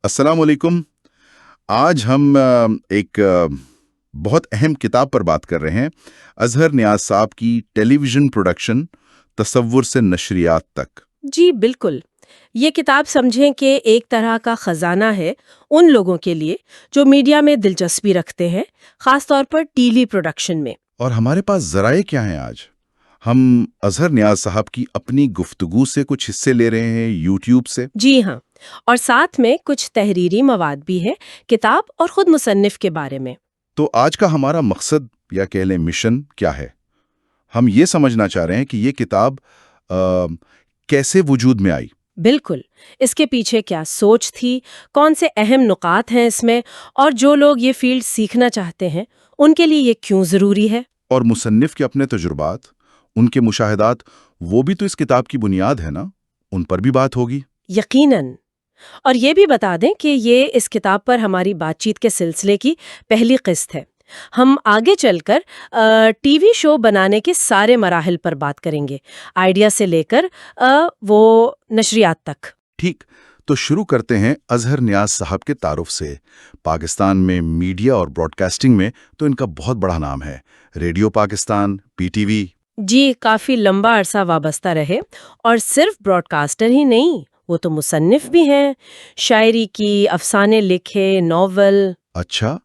السلام علیکم۔ آج ہم ایک بہت اہم کتاب پر بات کر رہے ہیں، اظہر نیاز صاحب کی ٹیلی ویژن پروڈکشن تصور سے نشریات تک۔ جی بالکل، یہ کتاب سمجھیں کہ ایک طرح کا خزانہ ہے ان لوگوں کے لیے جو میڈیا میں دلچسپی رکھتے ہیں، خاص طور پر ٹی وی پروڈکشن میں۔ اور ہمارے پاس ذرائع کیا ہیں آج؟ ہم اظہر نیاز صاحب کی اپنی گفتگو سے کچھ حصے لے رہے ہیں، یوٹیوب سے۔ جی ہاں، اور ساتھ میں کچھ تحریری مواد بھی ہے کتاب اور خود مصنف کے بارے میں۔ تو آج کا ہمارا مقصد یا کہہ لیں مشن کیا ہے؟ ہم یہ سمجھنا چاہ رہے ہیں کہ یہ کتاب کیسے وجود میں آئی؟ بالکل، اس کے پیچھے کیا سوچ تھی، کون سے اہم نکات ہیں اس میں، اور جو لوگ یہ فیلڈ سیکھنا چاہتے ہیں ان کے لیے یہ کیوں ضروری ہے۔ اور مصنف کے اپنے تجربات، ان کے مشاہدات، وہ بھی تو اس کتاب کی بنیاد ہے نا، ان پر بھی بات ہوگی۔ یقیناً، اور یہ بھی بتا دیں کہ یہ اس کتاب پر ہماری بات چیت کے سلسلے کی پہلی قسط ہے۔ ہم آگے چل کر ٹی وی شو بنانے کے سارے مراحل پر بات کریں گے، آئیڈیا سے لے کر وہ نشریات تک۔ ٹھیک، تو شروع کرتے ہیں اظہر نیاز صاحب کے تعارف سے۔ پاکستان میں میڈیا اور براڈ کاسٹنگ میں تو ان کا بہت بڑا نام ہے، radio Pakistan, P T V. جی، کافی لمبا عرصہ وابستہ رہے، اور صرف براڈ کاسٹر ہی نہیں، وہ تو مصنف بھی ہیں، شاعری کی، افسانے لکھے، ناول۔ اچھا،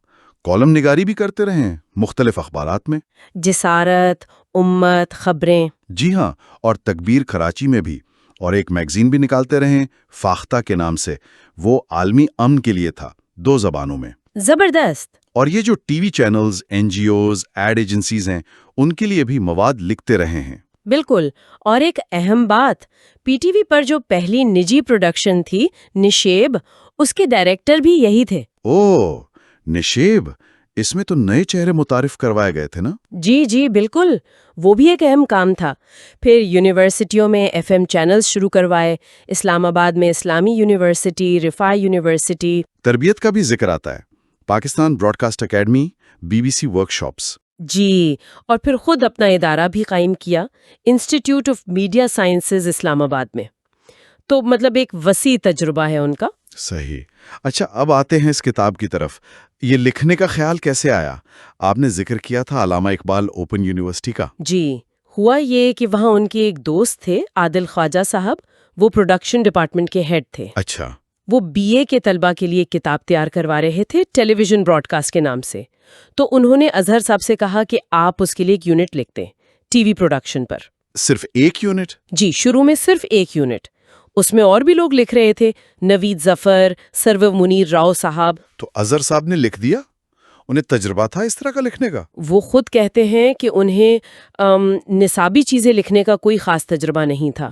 کالم نگاری بھی کرتے رہے ہیں مختلف اخبارات میں؟ جسارت، امت، خبریں۔ جی ہاں، اور تکبیر کراچی میں بھی، اور ایک میگزین بھی نکالتے رہے فاختہ کے نام سے، وہ عالمی امن کے لیے تھا، 2 زبانوں میں۔ زبردست۔ اور یہ جو TV channels, NGOs, ad agencies ہیں، ان کے لیے بھی مواد لکھتے رہے ہیں۔ بالکل، اور ایک اہم بات، پی ٹی وی پر جو پہلی نجی پروڈکشن تھی نشیب، اس کے ڈائریکٹر بھی یہی تھے۔ اوہ، نشیب، اس میں تو نئے چہرے متعارف کروائے گئے تھے نا؟ جی جی بالکل، وہ بھی ایک اہم کام تھا۔ پھر یونیورسٹیوں میں ایف ایم چینلز شروع کروائے، اسلام آباد میں اسلامی یونیورسٹی، رفاع یونیورسٹی۔ تربیت کا بھی ذکر آتا ہے، Pakistan broadcast academy, B B C ورک شاپس۔ جی، اور پھر خود اپنا ادارہ بھی قائم کیا، institute of media sciences Islamabad میں۔ تو مطلب ایک وسیع تجربہ ہے ان کا۔ صحیح۔ اچھا، اب آتے ہیں اس کتاب کی طرف۔ یہ لکھنے کا خیال کیسے آیا؟ آپ نے ذکر کیا تھا علامہ اقبال اوپن یونیورسٹی کا۔ جی، ہوا یہ کہ وہاں ان کے ایک دوست تھے عادل خواجہ صاحب، وہ پروڈکشن ڈپارٹمنٹ کے ہیڈ تھے۔ اچھا۔ وہ بی اے کے طلبہ کے لیے کتاب تیار کروا رہے تھے ٹیلی ویژن براڈ کاسٹ کے نام سے، تو انہوں نے اظہر صاحب سے کہا کہ آپ اس کے لیے ایک یونٹ لکھ دیں ٹی وی پروڈکشن پر۔ صرف ایک یونٹ؟ جی، شروع میں صرف ایک یونٹ، اس میں اور بھی لوگ لکھ رہے تھے، نوید ظفر، سرور منیر راؤ صاحب۔ تو اظہر صاحب نے لکھ دیا؟ انہیں تجربہ تھا اس طرح کا لکھنے کا؟ وہ خود کہتے ہیں کہ انہیں نصابی چیزیں لکھنے کا کوئی خاص تجربہ نہیں تھا،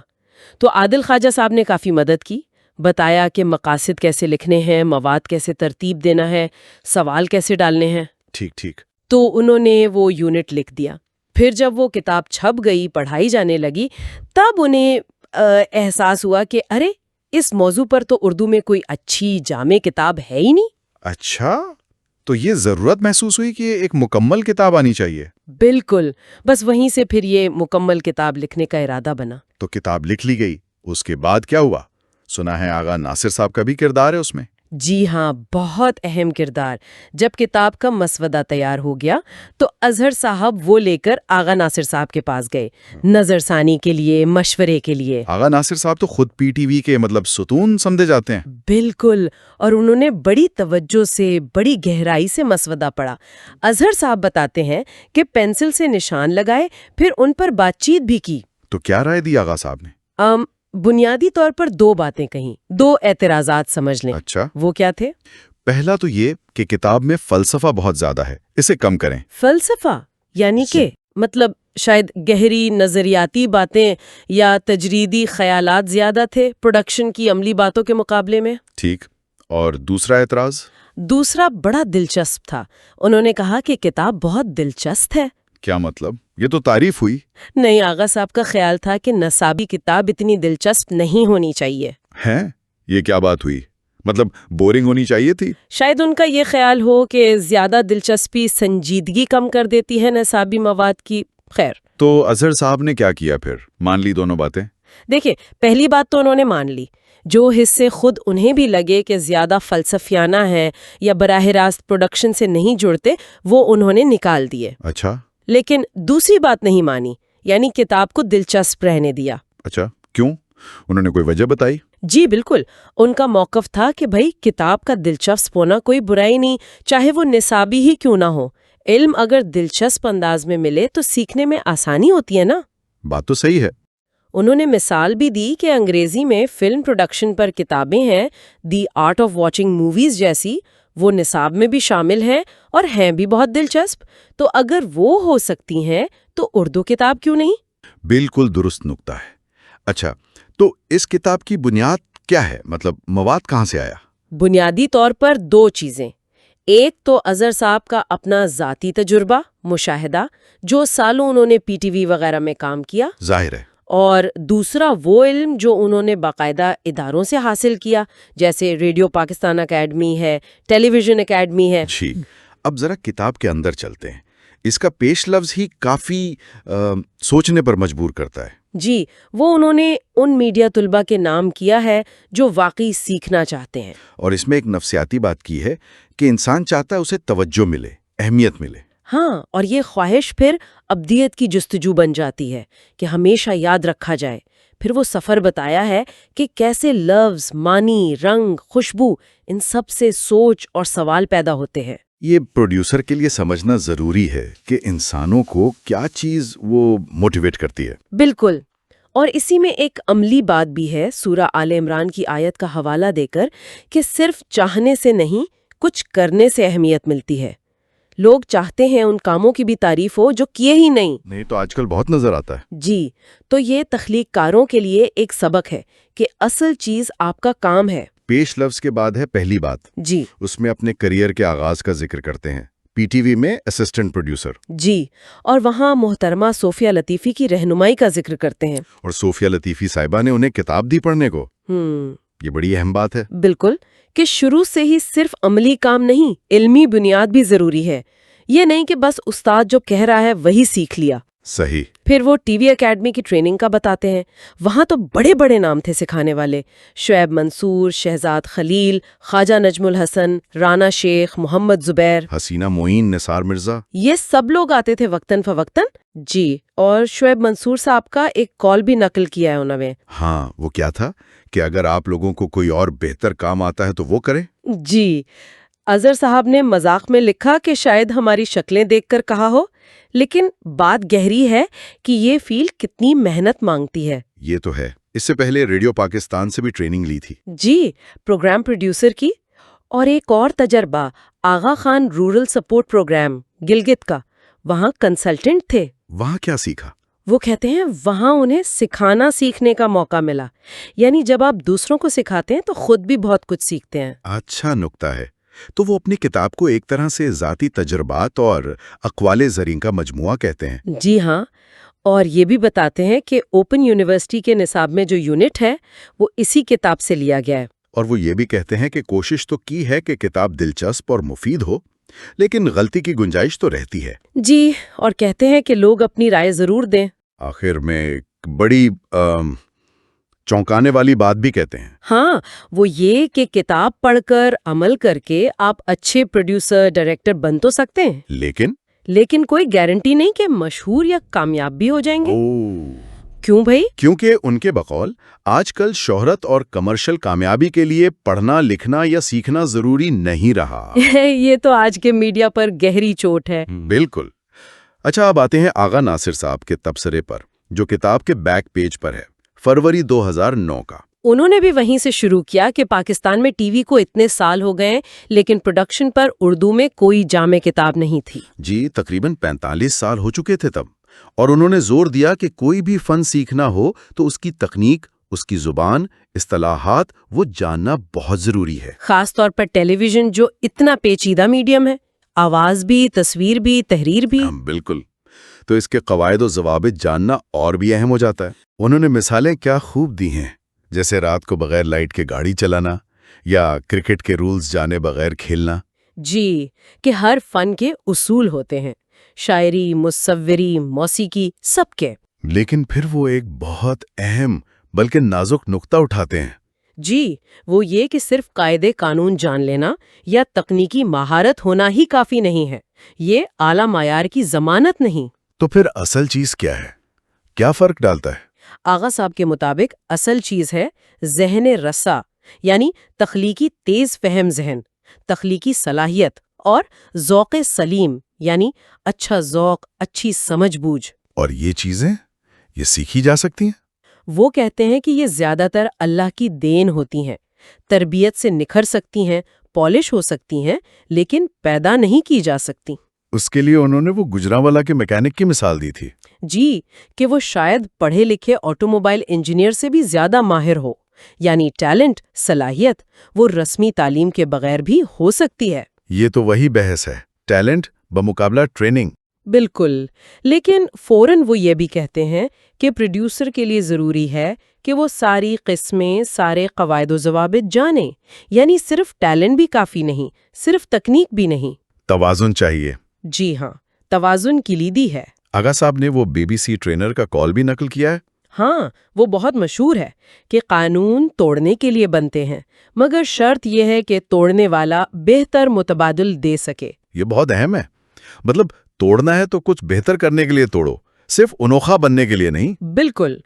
تو عادل خواجہ صاحب نے کافی مدد کی، بتایا کہ مقاصد کیسے لکھنے ہیں، مواد کیسے ترتیب دینا ہے، سوال کیسے ڈالنے ہیں۔ ٹھیک ٹھیک۔ تو انہوں نے وہ یونٹ لکھ دیا۔ پھر جب وہ کتاب چھپ گئی، پڑھائی جانے لگی، تب انہیں احساس ہوا کہ ارے، اس موضوع پر تو اردو میں کوئی اچھی جامع کتاب ہے ہی نہیں۔ اچھا، تو یہ ضرورت محسوس ہوئی کہ ایک مکمل کتاب آنی چاہیے۔ بالکل، بس وہیں سے پھر یہ مکمل کتاب لکھنے کا ارادہ بنا۔ تو کتاب لکھ لی گئی، اس کے بعد کیا ہوا؟ سنا ہے آغا ناصر صاحب کا بھی کردار ہے اس میں۔ جی ہاں، بہت اہم کردار۔ جب کتاب کا مسودہ تیار ہو گیا تو اظہر صاحب وہ لے کر آغا ناصر صاحب کے پاس گئے، نظر ثانی کے لیے، مشورے کے لیے۔ آغا ناصر صاحب تو خود پی ٹی وی کے ستون سمجھے جاتے ہیں۔ بالکل، اور انہوں نے بڑی توجہ سے، بڑی گہرائی سے مسودہ پڑھا۔ اظہر صاحب بتاتے ہیں کہ پینسل سے نشان لگائے، پھر ان پر بات چیت بھی کی۔ تو کیا رائے دی آغا صاحب نے؟ بنیادی طور پر 2 باتیں کہیں، 2 اعتراضات سمجھ لیں۔ اچھا، وہ کیا تھے؟ پہلا تو یہ کہ کتاب میں فلسفہ بہت زیادہ ہے، اسے کم کریں۔ فلسفہ یعنی کہ مطلب شاید گہری نظریاتی باتیں یا تجریدی خیالات زیادہ تھے پروڈکشن کی عملی باتوں کے مقابلے میں۔ ٹھیک، اور دوسرا اعتراض؟ دوسرا بڑا دلچسپ تھا، انہوں نے کہا کہ کتاب بہت دلچسپ ہے۔ کیا مطلب؟ یہ تو تعریف ہوئی۔ نہیں، آغا صاحب کا خیال تھا کہ نصابی کتاب اتنی دلچسپ نہیں ہونی چاہیے۔ ہے؟ یہ کیا بات ہوئی؟ مطلب بورنگ ہونی چاہیے تھی؟ شاید ان کا یہ خیال ہو کہ زیادہ دلچسپی سنجیدگی کم کر دیتی ہے نصابی مواد کی۔ خیر، تو اظہر صاحب نے کیا کیا پھر؟ مان لی دونوں باتیں؟ دیکھیں، پہلی بات تو انہوں نے مان لی، جو حصے خود انہیں بھی لگے کہ زیادہ فلسفیانہ ہیں یا براہ راست پروڈکشن سے نہیں جڑتے وہ انہوں نے نکال دیے۔ اچھا لیکن دوسری بات نہیں مانی، یعنی کتاب کو دلچسپ رہنے دیا۔ اچھا کیوں؟ انہوں نے کوئی وجہ بتائی؟ جی بالکل، ان کا موقف تھا کہ بھئی کتاب کا دلچسپ ہونا کوئی برائی نہیں، چاہے وہ نصابی ہی کیوں نہ ہو۔ علم اگر دلچسپ انداز میں ملے تو سیکھنے میں آسانی ہوتی ہے نا۔ بات تو صحیح ہے۔ انہوں نے مثال بھی دی کہ انگریزی میں فلم پروڈکشن پر کتابیں ہیں، the art of watching movies جیسی، وہ نصاب میں بھی شامل ہیں اور ہیں بھی بہت دلچسپ، تو اگر وہ ہو سکتی ہیں تو اردو کتاب کیوں نہیں؟ بالکل درست نقطہ ہے۔ اچھا تو اس کتاب کی بنیاد کیا ہے؟ مطلب مواد کہاں سے آیا؟ بنیادی طور پر دو چیزیں، ایک تو اظہر صاحب کا اپنا ذاتی تجربہ، مشاہدہ، جو سالوں انہوں نے پی ٹی وی وغیرہ میں کام کیا، ظاہر ہے۔ اور دوسرا وہ علم جو انہوں نے باقاعدہ اداروں سے حاصل کیا، جیسے ریڈیو پاکستان اکیڈمی ہے، ٹیلی ویژن اکیڈمی ہے۔ جی اب ذرا کتاب کے اندر چلتے ہیں۔ اس کا پیش لفظ ہی کافی سوچنے پر مجبور کرتا ہے۔ جی وہ انہوں نے ان میڈیا طلباء کے نام کیا ہے جو واقعی سیکھنا چاہتے ہیں۔ اور اس میں ایک نفسیاتی بات کی ہے کہ انسان چاہتا ہے اسے توجہ ملے، اہمیت ملے۔ ہاں، اور یہ خواہش پھر ابدیت کی جستجو بن جاتی ہے کہ ہمیشہ یاد رکھا جائے۔ پھر وہ سفر بتایا ہے کہ کیسے لفظ، معنی، رنگ، خوشبو، ان سب سے سوچ اور سوال پیدا ہوتے ہیں۔ یہ پروڈیوسر کے لیے سمجھنا ضروری ہے کہ انسانوں کو کیا چیز وہ موٹیویٹ کرتی ہے۔ بالکل، اور اسی میں ایک عملی بات بھی ہے سورہ آل عمران کی آیت کا حوالہ دے کر کہ صرف چاہنے سے نہیں، کچھ کرنے سے اہمیت ملتی ہے۔ لوگ چاہتے ہیں ان کاموں کی بھی تعریف ہو جو کیے ہی نہیں۔ تو آج کل بہت نظر آتا ہے۔ جی تو یہ تخلیق کاروں کے لیے ایک سبق ہے کہ اصل چیز آپ کا کام ہے۔ پیش لفظ کے بعد ہے پہلی بات۔ جی اس میں اپنے کریئر کے آغاز کا ذکر کرتے ہیں، پی ٹی وی میں اسسٹنٹ پروڈیوسر۔ جی اور وہاں محترمہ صوفیہ لطیفی کی رہنمائی کا ذکر کرتے ہیں۔ اور صوفیہ لطیفی صاحبہ نے انہیں کتاب دی پڑھنے کو۔ یہ بڑی اہم بات ہے۔ بالکل، کہ شروع سے ہی صرف عملی کام نہیں، علمی بنیاد بھی ضروری ہے۔ یہ نہیں کہ بس استاد جو کہہ رہا ہے وہی سیکھ لیا۔ صحیح۔ پھر وہ ٹی وی اکیڈمی کی ٹریننگ کا بتاتے ہیں۔ وہاں تو بڑے بڑے نام تھے سکھانے والے، شعیب منصور، شہزاد خلیل، خواجہ نجم الحسن، رانا شیخ، محمد زبیر، حسینہ معین، نثار مرزا۔ یہ سب لوگ آتے تھے وقتاً فوقتاً۔ جی اور شعیب منصور صاحب کا ایک کال بھی نقل کیا ہے انہوں نے۔ ہاں وہ کیا تھا کہ اگر آپ لوگوں کو کوئی اور بہتر کام آتا ہے تو وہ کریں۔ جی اظہر صاحب نے مذاق میں لکھا کہ شاید ہماری شکلیں دیکھ کر کہا ہو، لیکن بات گہری ہے کہ یہ فیلڈ کتنی محنت مانگتی ہے۔ یہ تو ہے۔ اس سے پہلے ریڈیو پاکستان سے بھی ٹریننگ لی تھی۔ جی پروگرام پروڈیوسر کی، اور ایک اور تجربہ Aga Khan rural support programme Gilgit کا، وہاں کنسلٹنٹ تھے۔ وہاں کیا سیکھا؟ وہ کہتے ہیں وہاں انہیں سکھانا سیکھنے کا موقع ملا، یعنی جب آپ دوسروں کو سکھاتے ہیں تو خود بھی بہت کچھ سیکھتے ہیں۔ اچھا نکتہ ہے۔ تو وہ اپنی کتاب کو ایک طرح سے ذاتی تجربات اور اقوال زرین کا مجموعہ کہتے ہیں۔ جی ہاں، اور یہ بھی بتاتے ہیں کہ اوپن یونیورسٹی کے نصاب میں جو یونٹ ہے وہ اسی کتاب سے لیا گیا ہے۔ اور وہ یہ بھی کہتے ہیں کہ کوشش تو کی ہے کہ کتاب دلچسپ اور مفید ہو، لیکن غلطی کی گنجائش تو رہتی ہے۔ جی اور کہتے ہیں کہ لوگ اپنی رائے ضرور دیں۔ آخر میں ایک بڑی چونکانے والی بات بھی کہتے ہیں۔ ہاں وہ یہ کہ کتاب پڑھ کر عمل کر کے آپ اچھے پروڈیوسر ڈائریکٹر بن تو سکتے ہیں، لیکن کوئی گارنٹی نہیں کہ مشہور یا کامیاب بھی ہو جائیں گے۔ کیوں بھائی؟ کیونکہ ان کے بقول آج کل شہرت اور کمرشل کامیابی کے لیے پڑھنا، لکھنا یا سیکھنا ضروری نہیں رہا۔ یہ تو آج کے میڈیا پر گہری چوٹ ہے۔ بالکل۔ اچھا اب آتے ہیں آغا ناصر صاحب کے تبصرے پر، جو کتاب کے بیک پیج پر ہے، فروری 2009 کا۔ انہوں نے بھی وہیں سے شروع کیا کہ پاکستان میں ٹی وی کو اتنے سال ہو گئے لیکن پروڈکشن پر اردو میں کوئی جامع کتاب نہیں تھی۔ جی تقریباً 45 سال ہو چکے تھے تب، اور انہوں نے زور دیا کہ کوئی بھی فن سیکھنا ہو تو اس کی تکنیک، اس کی زبان، اصطلاحات وہ جاننا بہت ضروری ہے۔ خاص طور پر ٹیلی ویژن جو اتنا پیچیدہ میڈیم ہے، آواز بھی، تصویر بھی، تحریر بھی۔ بالکل، تو اس کے قواعد و ضوابط جاننا اور بھی اہم ہو جاتا ہے۔ انہوں نے مثالیں کیا خوب دی ہیں، جیسے رات کو بغیر لائٹ کے گاڑی چلانا یا کرکٹ کے رولز جانے بغیر کھیلنا۔ جی کہ ہر فن کے اصول ہوتے ہیں، شاعری، مصوری، موسیقی، سب کے۔ لیکن پھر وہ ایک بہت اہم بلکہ نازک نقطہ اٹھاتے ہیں۔ جی، وہ یہ کہ صرف قاعدے قانون جان لینا یا تکنیکی مہارت ہونا ہی کافی نہیں ہے. یہ اعلیٰ معیار کی ضمانت نہیں. تو پھر اصل چیز کیا ہے؟ کیا فرق ڈالتا ہے؟ آغا صاحب کے مطابق اصل چیز ہے ذہن رسا، یعنی تخلیقی تیز فہم ذہن، تخلیقی صلاحیت اور ذوق سلیم، یعنی اچھا ذوق، اچھی سمجھ بوجھ. اور یہ چیزیں یہ سیکھی جا سکتی ہیں؟ وہ کہتے ہیں کہ یہ زیادہ تر اللہ کی دین ہوتی ہیں، تربیت سے نکھر سکتی ہیں، پالش ہو سکتی ہیں، لیکن پیدا نہیں کی جا سکتی. اس کے لیے انہوں نے وہ گجرانوالہ کے میکینک کی مثال دی تھی. جی، کہ وہ شاید پڑھے لکھے آٹو موبائل انجینئر سے بھی زیادہ ماہر ہو، یعنی ٹیلنٹ، صلاحیت، وہ رسمی تعلیم کے بغیر بھی ہو سکتی ہے. یہ تو وہی بحث ہے، ٹیلنٹ بمقابلہ ٹریننگ. بالکل، لیکن فوراً وہ یہ بھی کہتے ہیں کہ پروڈیوسر کے لیے ضروری ہے کہ وہ ساری قسمیں، سارے قواعد و ضوابط جانے، یعنی صرف ٹیلنٹ بھی کافی نہیں، صرف تکنیک بھی نہیں. توازن چاہیے. جی ہاں، توازن کلیدی ہے. آغا صاحب نے وہ BBC ٹرینر کا کال بھی نقل کیا ہے. ہاں، وہ بہت مشہور ہے کہ قانون توڑنے کے لیے بنتے ہیں، مگر شرط یہ ہے کہ توڑنے والا بہتر متبادل دے سکے. یہ بہت اہم ہے. مطلب توڑنا ہے تو کچھ بہتر کرنے کے لیے توڑو، صرف انوکھا بننے کے لیے نہیں. بالکل،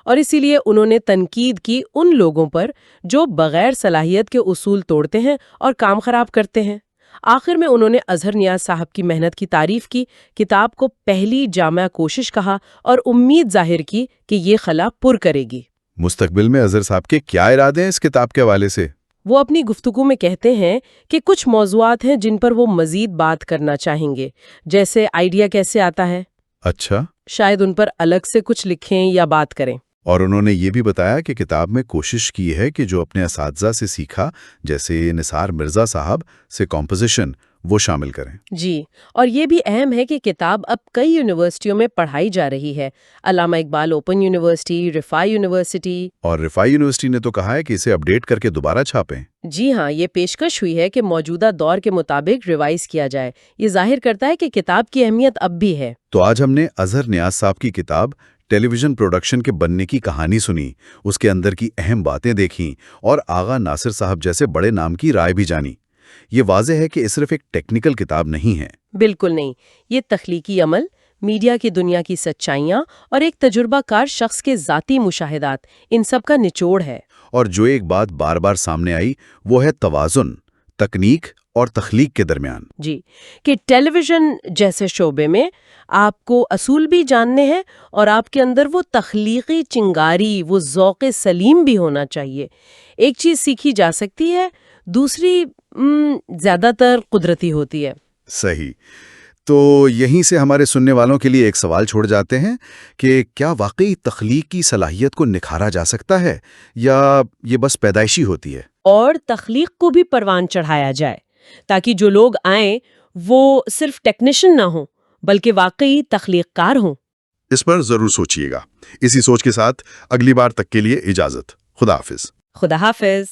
اور اسی لیے انہوں نے تنقید کی ان لوگوں پر جو بغیر صلاحیت کے اصول توڑتے ہیں اور کام خراب کرتے ہیں. آخر میں انہوں نے اظہر نیاز صاحب کی محنت کی تعریف کی، کتاب کو پہلی جامع کوشش کہا اور امید ظاہر کی کہ یہ خلا پر کرے گی. مستقبل میں اظہر صاحب کے کیا ارادے ہیں اس کتاب کے حوالے سے؟ وہ اپنی گفتگو میں کہتے ہیں کہ کچھ موضوعات ہیں جن پر وہ مزید بات کرنا چاہیں گے، جیسے آئیڈیا کیسے آتا ہے. اچھا. شاید ان پر الگ سے کچھ لکھیں یا بات کریں. اور انہوں نے یہ بھی بتایا کہ کتاب میں کوشش کی ہے کہ جو اپنے اساتذہ سے سیکھا، جیسے نثار مرزا صاحب سے کمپوزیشن، وہ شامل کریں. جی، اور یہ بھی اہم ہے کہ کتاب اب کئی یونیورسٹیوں میں پڑھائی جا رہی ہے. علامہ اقبال اوپن یونیورسٹی، رفاع یونیورسٹی. اور رفاع یونیورسٹی نے تو کہا ہے کہ اسے اپڈیٹ کر کے دوبارہ چھاپیں. جی ہاں، یہ پیشکش ہوئی ہے کہ موجودہ دور کے مطابق ریوائز کیا جائے. یہ ظاہر کرتا ہے کہ کتاب کی اہمیت اب بھی ہے. تو آج ہم نے اظہر نیاز صاحب کی کتاب ٹیلی ویژن پروڈکشن کے بننے کی کہانی سنی، اس کے اندر کی اہم باتیں دیکھیں اور آغا ناصر صاحب جیسے بڑے نام کی رائے بھی جانی. یہ واضح ہے کہ یہ صرف ایک ٹیکنیکل کتاب نہیں ہے. بالکل نہیں، یہ تخلیقی عمل، میڈیا کی دنیا کی سچائیاں اور ایک تجربہ کار شخص کے ذاتی مشاہدات، ان سب کا نچوڑ ہے. اور جو ایک بات بار بار سامنے آئی وہ ہے توازن تکنیک اور تخلیق کے درمیان. جی، کہ ٹیلی ویژن جیسے شعبے میں آپ کو اصول بھی جاننے ہیں اور آپ کے اندر وہ تخلیقی چنگاری، وہ ذوق سلیم بھی ہونا چاہیے. ایک چیز سیکھی جا سکتی ہے، دوسری زیادہ تر قدرتی ہوتی ہے. صحیح. تو یہیں سے ہمارے سننے والوں کے لیے ایک سوال چھوڑ جاتے ہیں کہ کیا واقعی تخلیق کی صلاحیت کو نکھارا جا سکتا ہے یا یہ بس پیدائشی ہوتی ہے؟ اور تخلیق کو بھی پروان چڑھایا جائے تاکہ جو لوگ آئیں وہ صرف ٹیکنیشین نہ ہوں بلکہ واقعی تخلیق کار ہوں. اس پر ضرور سوچئے گا. اسی سوچ کے ساتھ اگلی بار تک کے لیے اجازت. خدا حافظ. خدا حافظ.